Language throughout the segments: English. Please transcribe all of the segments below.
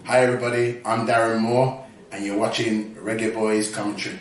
Hi everybody, I'm Darren Moore and you're watching Reggae Boyz commentary.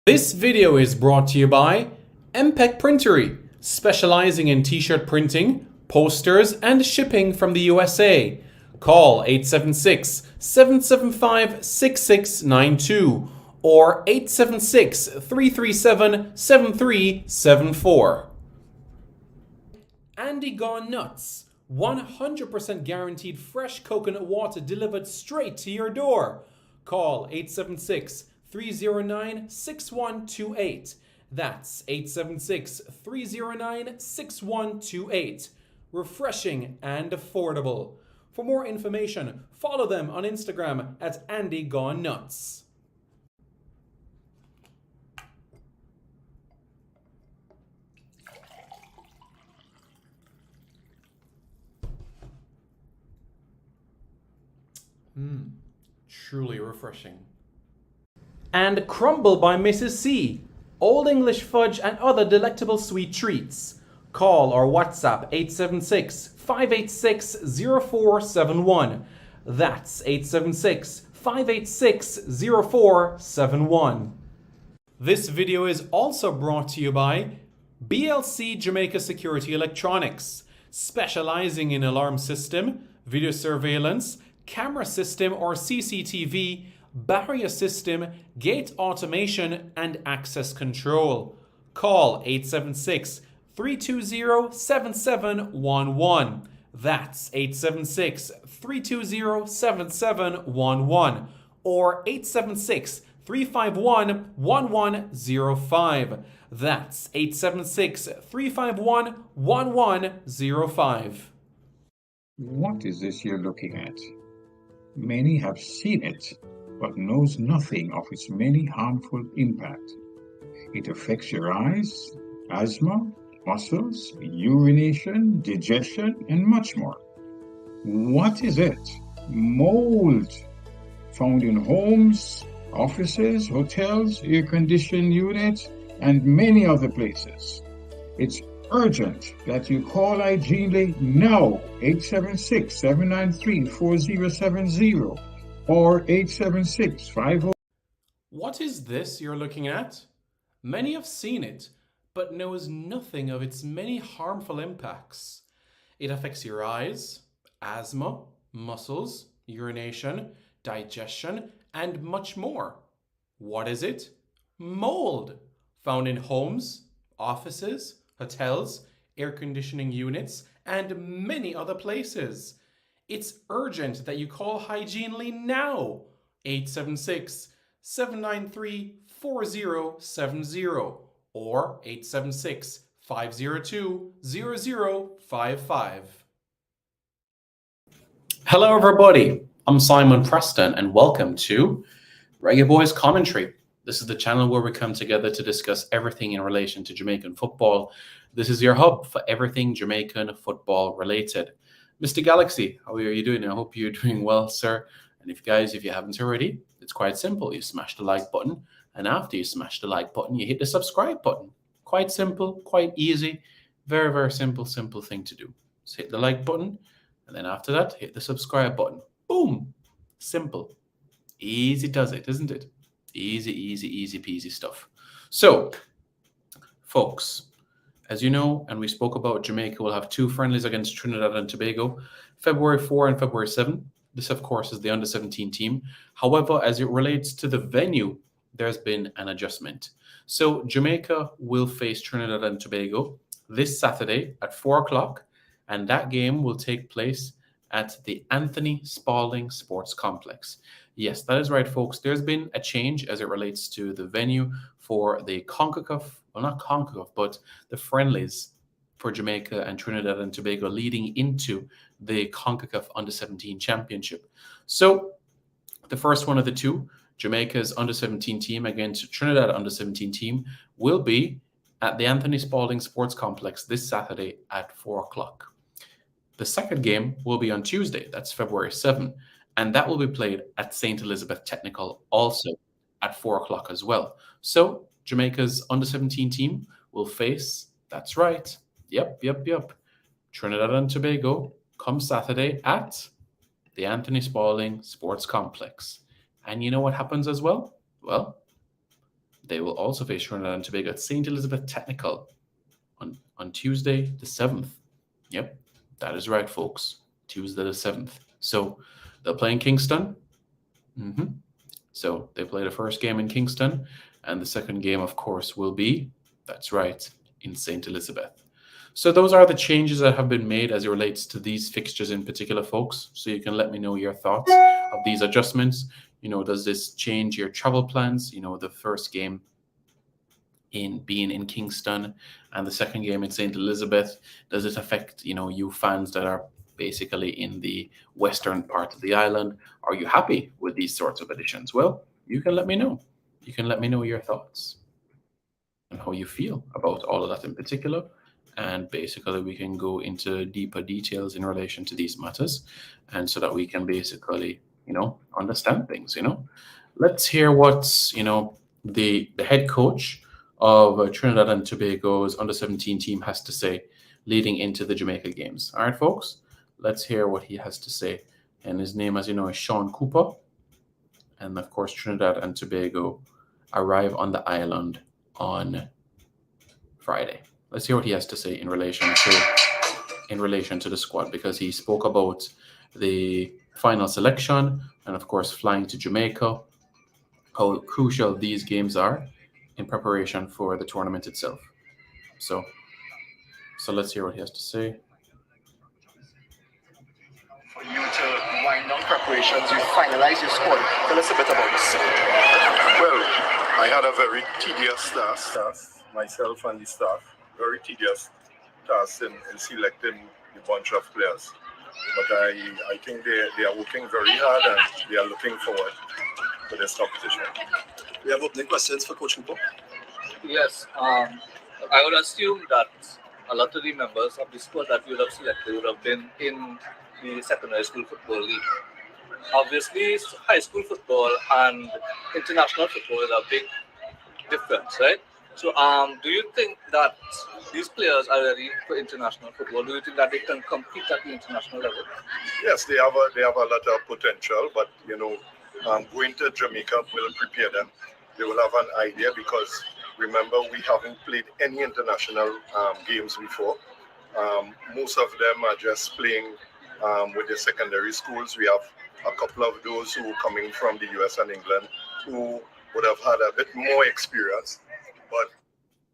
This video is brought to you by MPEC Printery, specializing in t-shirt printing, posters, and shipping from the USA. Call 876-775-6692 or 876-337-7374. Andy Gone Nuts, 100% guaranteed fresh coconut water delivered straight to your door. Call 876-309-6128. That's 876-309-6128. Refreshing and affordable. For more information, follow them on Instagram at Andy Gone Nuts. Truly refreshing. And Crumble by Mrs. C. Old English fudge and other delectable sweet treats. Call or WhatsApp 876-586-0471. That's 876-586-0471. This video is also brought to you by BLC Jamaica Security Electronics, specializing in alarm system, video surveillance, camera system or CCTV, barrier system, gate automation, and access control. Call 876-320-7711. That's 876-320-7711 or 876-351-1105. That's 876-351-1105. What is this you're looking at? Many have seen it, but knows nothing of its many harmful impact. It affects your eyes, asthma, muscles, urination, digestion, and much more. What is it? Mold, found in homes, offices, hotels, air-conditioned units, and many other places. It's urgent that you call Hygienely now, 876-793-4070 or 876-50. What is this you're looking at? Many have seen it, but knows nothing of its many harmful impacts. It affects your eyes, asthma, muscles, urination, digestion, and much more. What is it? Mold, found in homes, offices, hotels, air conditioning units, and many other places. It's urgent that you call Hygienely now, 876-793-4070 or 876-502-0055. Hello everybody, I'm Simon Preston and welcome to Reggae Boyz Commentary. This is the channel where we come together to discuss everything in relation to Jamaican football. This is your hub for everything Jamaican football related. Mr. Galaxy, how are you doing? I hope you're doing well, sir. And if you haven't already, it's quite simple. You smash the like button, and after you smash the like button, you hit the subscribe button. Quite simple, quite easy. Very, very simple thing to do. Just hit the like button, and then after that, hit the subscribe button. Boom. Simple. Easy does it, isn't it? Easy peasy stuff. So, folks, as you know, and we spoke about, Jamaica will have two friendlies against Trinidad and Tobago, February 4 and February 7. This, of course, is the under-17 team. However, as it relates to the venue, there's been an adjustment. So Jamaica will face Trinidad and Tobago this Saturday at 4 o'clock, and that game will take place at the Anthony Spalding Sports Complex. Yes, that is right, folks. There's been a change as it relates to the venue for the CONCACAF, well, not CONCACAF, but the friendlies for Jamaica and Trinidad and Tobago leading into the CONCACAF Under-17 Championship. So the first one of the two, Jamaica's Under-17 team against Trinidad Under-17 team, will be at the Anthony Spalding Sports Complex this Saturday at 4 o'clock. The second game will be on Tuesday, that's February 7th, and that will be played at St. Elizabeth Technical also at 4 o'clock as well. So Jamaica's Under-17 team will face, that's right, yep, Trinidad and Tobago come Saturday at the Anthony Spalding Sports Complex. And you know what happens as well? Well, they will also face Trinidad and Tobago at St. Elizabeth Technical on Tuesday the 7th. Yep, that is right, folks. Tuesday the 7th. So they'll play in Kingston. So they play the first game in Kingston, and the second game, of course, will be, that's right, in St. Elizabeth. So those are the changes that have been made as it relates to these fixtures in particular, folks. So you can let me know your thoughts of these adjustments. You know, does this change your travel plans? You know, the first game being in Kingston and the second game in St. Elizabeth, does it affect, you know, you fans that are basically in the western part of the island? Are you happy with these sorts of additions? Well, you can let me know. You can let me know your thoughts and how you feel about all of that in particular. And basically we can go into deeper details in relation to these matters, and so that we can basically, you know, understand things, you know. Let's hear what's, you know, the head coach of Trinidad and Tobago's Under-17 team has to say leading into the Jamaica games. All right, folks, let's hear what he has to say. And his name, as you know, is Sean Cooper. And of course, Trinidad and Tobago arrive on the island on Friday. Let's hear what he has to say in relation to the squad, because he spoke about the final selection and, of course, flying to Jamaica, how crucial these games are in preparation for the tournament itself. So let's hear what he has to say. For you to wind down preparations, you finalize your squad. Tell us a bit about this. Well, I had a very tedious task, myself and the staff, very tedious task in selecting the bunch of players. But I think they are working very hard and they are looking forward to this competition. We have opening questions for Coach Cooper. Yes, I would assume that a lot of the members of the squad that you would have selected would have been in the secondary school football league. Obviously, high school football and international football is a big difference, right? So, do you think that these players are ready for international football? Do you think that they can compete at the international level? Yes, they have a lot of potential, but you know, going to Jamaica will prepare them. They will have an idea, because remember, we haven't played any international games before. Most of them are just playing with the secondary schools. We have a couple of those who are coming from the US and England who would have had a bit more experience. But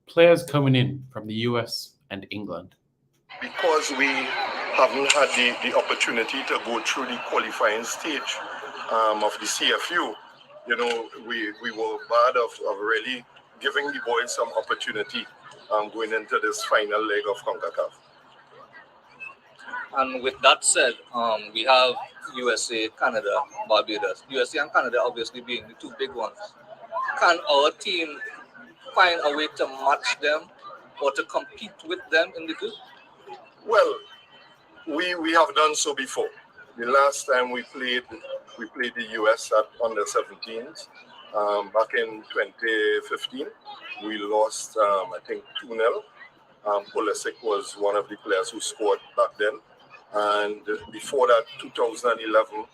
players coming in from the US and England, because we haven't had the opportunity to go through the qualifying stage of the CFU, you know, we were bad of really giving the boys some opportunity going into this final leg of CONCACAF. And with that said, we have USA, Canada, Barbados. USA and Canada obviously being the two big ones. Can our team find a way to match them or to compete with them in the group? Well, we have done so before. The last time we played the US at Under-17s back in 2015. We lost, I think, 2-0. Pulisic was one of the players who scored back then. And before that, 2011,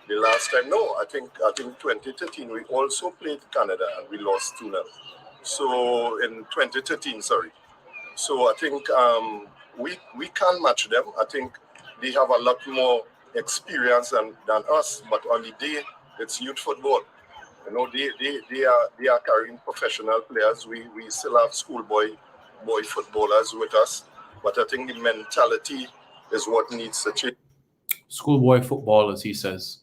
the last time, I think 2013, we also played Canada and we lost 2-0. So in 2013, sorry. So I think we can match them. I think they have a lot more experience than us, but on the day, it's youth football. You know, they are carrying professional players. We still have schoolboy footballers with us, but I think the mentality is what needs to change. Schoolboy footballers, he says.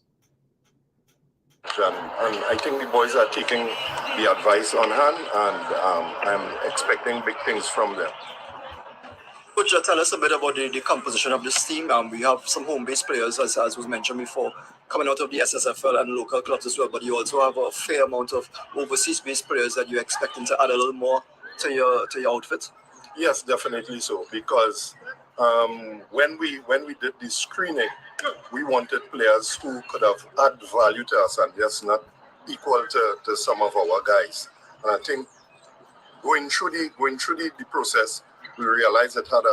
And I think the boys are taking the advice on hand, and I'm expecting big things from them. Could you tell us a bit about the composition of this team? We have some home-based players, as was mentioned before, coming out of the SSFL and local clubs as well, but you also have a fair amount of overseas-based players that you're expecting to add a little more to your outfit. Yes, definitely so. Because when we did the screening, we wanted players who could have add value to us and just not equal to some of our guys. And I think going through the process, we realized that had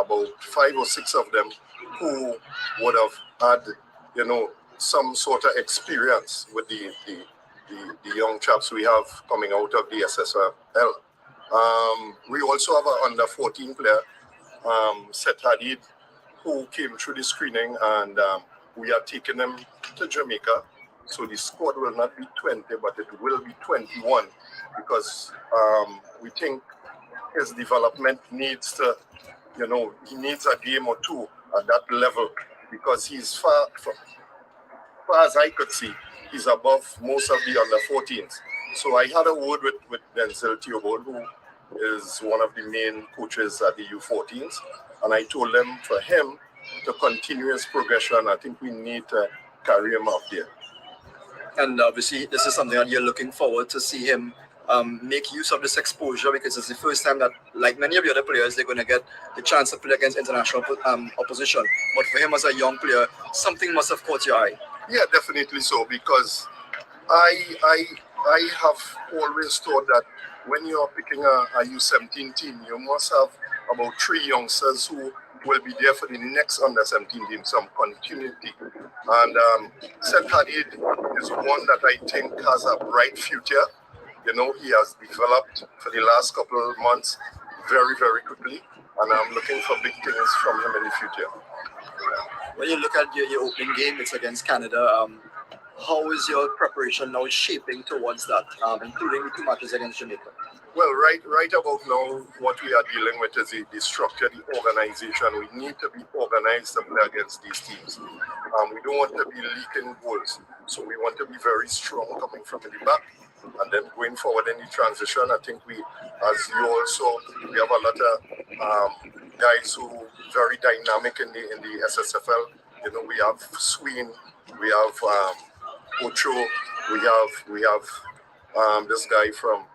about 5 or 6 of them who would have had, some sort of experience with the young chaps we have coming out of the SSFL. We also have an under 14 player, Seth Hadid, who came through the screening, and we are taking him to Jamaica. So the squad will not be 20, but it will be 21, because we think his development needs to, he needs a game or two at that level, because he's far as I could see, he's above most of the under 14s. So I had a word with Denzel Theobald, who is one of the main coaches at the U14s, and I told him for him to continue his progression, I think we need to carry him up there. And obviously, this is something that you're looking forward to see him make use of this exposure, because it's the first time that, like many of the other players, they're going to get the chance to play against international opposition. But for him as a young player, something must have caught your eye. Yeah, definitely so, because I have always thought that when you're picking a U-17 team, you must have about 3 youngsters who will be there for the next under-17 team, some continuity. And Seth Hadid is one that I think has a bright future. He has developed for the last couple of months very, very quickly, and I'm looking for big things from him in the future. When you look at your opening game, it's against Canada. How is your preparation now shaping towards that, including the 2 matches against Jamaica? Well, right about now, what we are dealing with is the structure, the organization. We need to be organized to play against these teams. We don't want to be leaking goals, so we want to be very strong coming from the back. And then going forward in the transition, I think we have a lot of guys who are very dynamic in the SSFL. We have Sween, we have Ocho, we have this guy from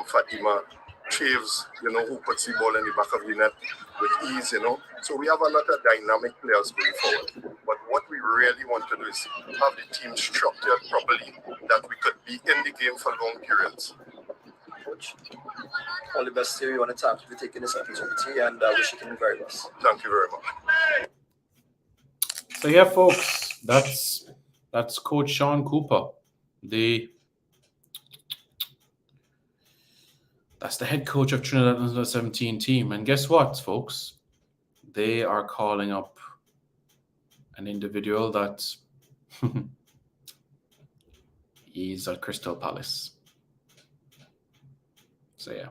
Fatima, Chaves, who puts the ball in the back of the net with ease, So we have a lot of dynamic players going forward. But what we really want to do is have the team structured properly, that we could be in the game for long periods. Coach, all the best to you. On the time for taking this opportunity, and wish you the very best. Thank you very much. So yeah, folks, that's Coach Sean Cooper, that's the head coach of Trinidad Under 17 team. And guess what, folks? They are calling up an individual that is at Crystal Palace. So yeah.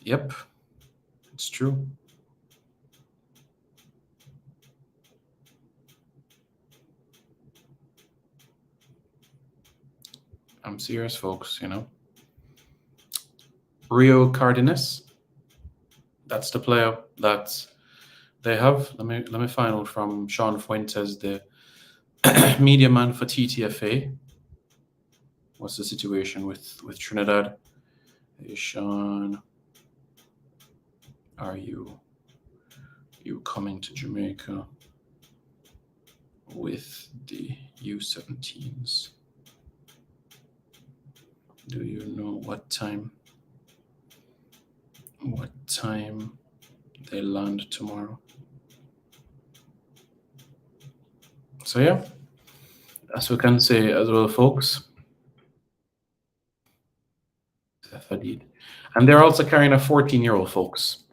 Yep, it's true. I'm serious, folks, Rio Cardenas, that's the player that they have. Let me find out from Sean Fuentes, the media man for TTFA. What's the situation with Trinidad? Hey, Sean, are you coming to Jamaica with the U-17s? Do you know what time they land tomorrow? So yeah, as we can say as well, folks. Seth Hadid. And they're also carrying a 14-year-old, folks.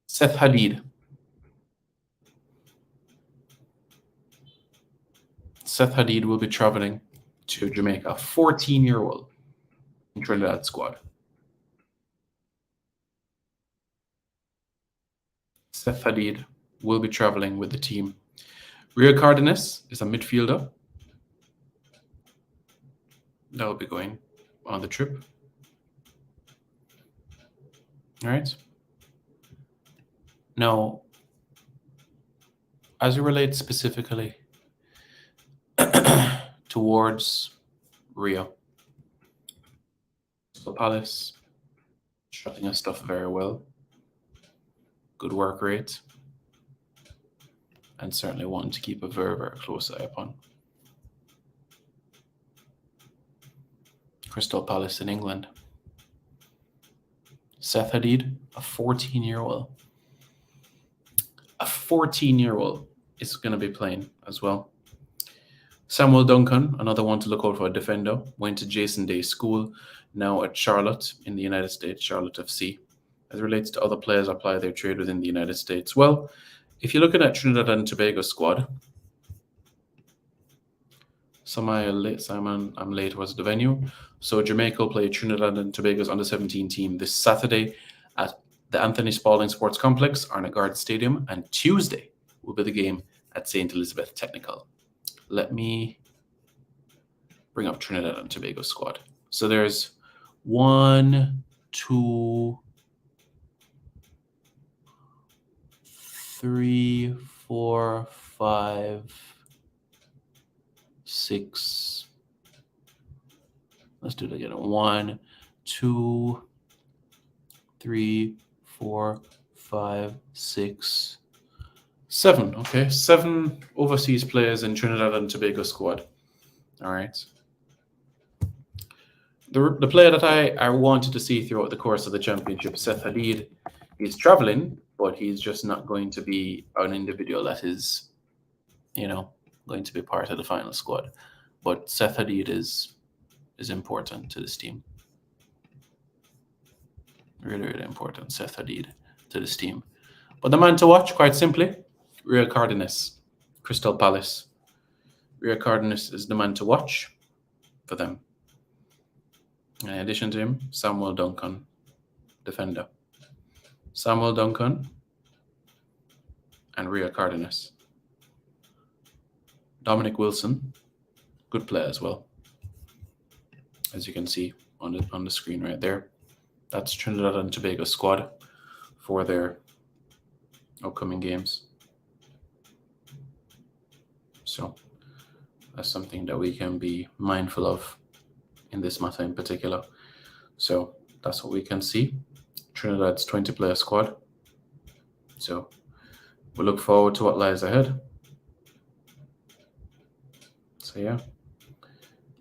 Seth Hadid. Seth Hadid will be traveling to Jamaica, a 14-year-old in Trinidad squad. Seth Hadid will be traveling with the team. Rio Cardenas is a midfielder that will be going on the trip. All right. Now, as it relates specifically towards Rio, the Palace shutting us stuff very well. Good work rate. And certainly one to keep a very, very close eye upon. Crystal Palace in England. Seth Hadid, a 14-year-old. A 14-year-old is going to be playing as well. Samuel Duncan, another one to look out for, a defender, went to Jason Day School, now at Charlotte in the United States, Charlotte FC. As it relates to other players apply their trade within the United States. Well, if you're looking at Trinidad and Tobago squad, I'm late was the venue. So Jamaica will play Trinidad and Tobago's under-17 team this Saturday at the Anthony Spalding Sports Complex, Arnott Stadium, and Tuesday will be the game at St. Elizabeth Technical. Let me bring up Trinidad and Tobago squad. So there's 1, 2, 3, 4, 5, 6. Let's do it again. 1, 2, 3, 4, 5, 6, 7. Okay, 7 overseas players in Trinidad and Tobago squad. All right. The player that I wanted to see throughout the course of the championship, Seth Hadid, he's traveling, but he's just not going to be an individual that is, going to be part of the final squad. But Seth Hadid is important to this team. Really, really important, Seth Hadid, to this team. But the man to watch, quite simply, Rio Cardenas, Crystal Palace. Rio Cardenas is the man to watch for them. In addition to him, Samuel Duncan, defender. Samuel Duncan and Rio Cardenas. Dominic Wilson, good player as well. As you can see on the screen right there. That's Trinidad and Tobago squad for their upcoming games. So that's something that we can be mindful of in this matter in particular. So that's what we can see. Trinidad's 20-player squad. So we look forward to what lies ahead. So yeah,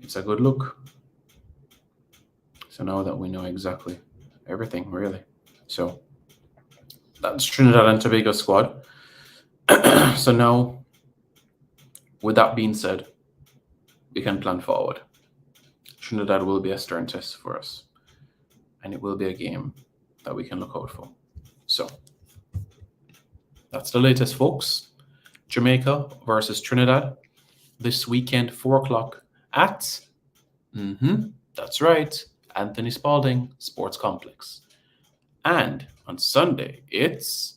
it's a good look. So now that we know exactly everything, really. So that's Trinidad and Tobago squad. So now, with that being said, we can plan forward. Trinidad will be a stern test for us, and it will be a game that we can look out for. So that's the latest, folks. Jamaica versus Trinidad this weekend, 4 o'clock at, that's right, Anthony Spalding Sports Complex. And on Sunday, it's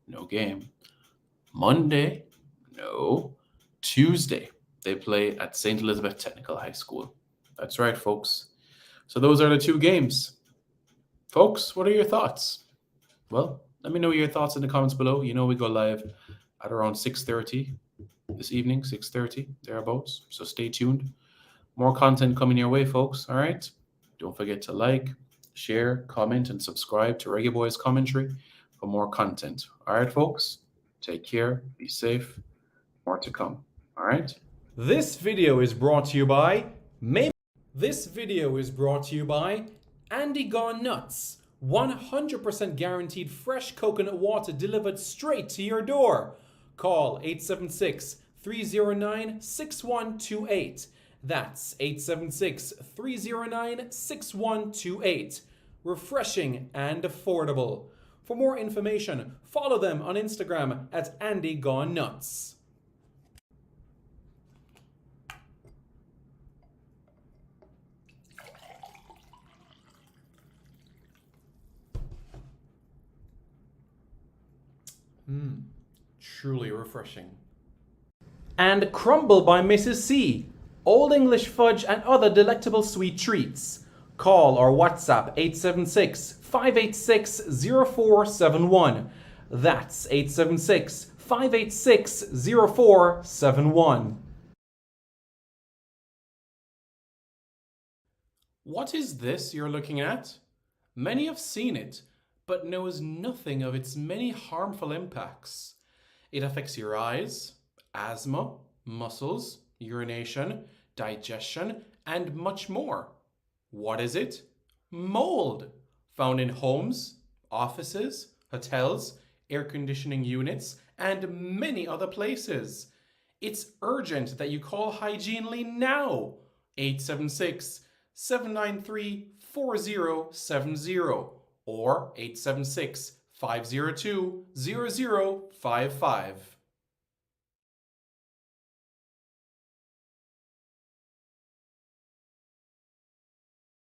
no game. Monday, no. Tuesday, they play at St. Elizabeth Technical High School. That's right, folks. So those are the 2 games. Folks, what are your thoughts? Well, let me know your thoughts in the comments below. We go live at around 6:30 this evening, 6:30, thereabouts. So stay tuned. More content coming your way, folks. All right. Don't forget to like, share, comment, and subscribe to Reggae Boyz Commentary for more content. All right, folks. Take care. Be safe. More to come. All right. This video is brought to you by Andy Gone Nuts. 100% guaranteed fresh coconut water delivered straight to your door. Call 876-309-6128. That's 876-309-6128. Refreshing and affordable. For more information, follow them on Instagram at Andy Gone Nuts. Truly refreshing. And Crumble by Mrs. C. Old English fudge and other delectable sweet treats. Call or WhatsApp 876-586-0471. That's 876-586-0471. What is this you're looking at? Many have seen it, but knows nothing of its many harmful impacts. It affects your eyes, asthma, muscles, urination, digestion, and much more. What is it? Mold, found in homes, offices, hotels, air conditioning units, and many other places. It's urgent that you call Hygienely now. 876-793-4070 or 876-502-0055.